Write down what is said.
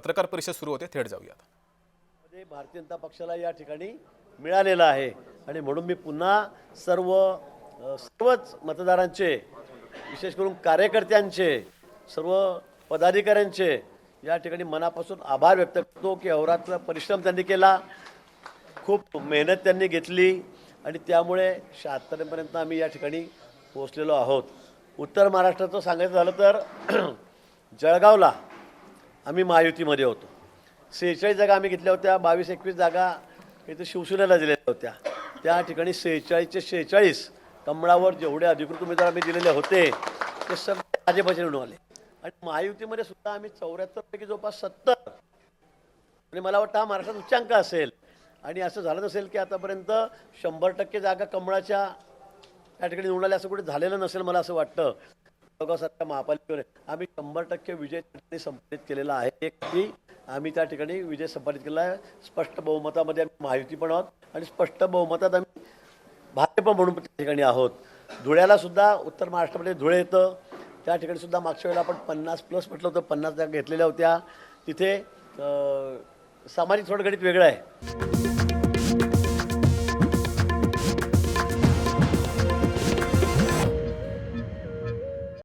पत्रकार परिषद सुरू होते, थेट जाऊयात. भारतीय जनता पक्षाला या ठिकाणी मिळालेला आहे आणि म्हणून मी पुन्हा सर्वच मतदारांचे, विशेष करून कार्यकर्त्यांचे, सर्व पदाधिकाऱ्यांचे या ठिकाणी मनापासून आभार व्यक्त करतो की अहोरात्र परिश्रम त्यांनी केला, खूप मेहनत त्यांनी घेतली आणि त्यामुळे 76 पर्यंत आम्ही या ठिकाणी पोहोचलेलो आहोत. उत्तर महाराष्ट्राचं सांगायचं झालं तर जळगावला आम्ही महायुतीमध्ये होतो. 46 जागा आम्ही घेतल्या होत्या. 22-21 जागा इथे शिवसेनेला दिलेल्या होत्या. त्या ठिकाणी 46चे 46 कमळावर जेवढे अधिकृत उमेदवार आम्ही दिलेले होते ते सगळे भाजपचे निवडून आले आणि महायुतीमध्ये सुद्धा आम्ही 74 पैकी जवळपास 70 आणि मला वाटतं हा महाराष्ट्रात उच्चांक असेल. आणि असं झालं नसेल की आतापर्यंत 100% जागा कमळाच्या या ठिकाणी निवडून आल्या असं कुठे झालेलं नसेल. मला असं वाटतं जळगावसारख्या महापालिकेवर आम्ही 100% विजय संपादित केलेला आहे. की आम्ही त्या ठिकाणी विजय संपादित केला आहे. स्पष्ट बहुमतामध्ये आम्ही महायुती पण आहोत आणि स्पष्ट बहुमतात आम्ही भाजप म्हणून त्या ठिकाणी आहोत. धुळ्याला सुद्धा उत्तर महाराष्ट्रामध्ये धुळे येतं. त्या ठिकाणी सुद्धा मागच्या वेळेला आपण 50+ म्हटलं होतं, 50 जागा घेतलेल्या होत्या. तिथे सामाजिक थोडं गणित वेगळं आहे.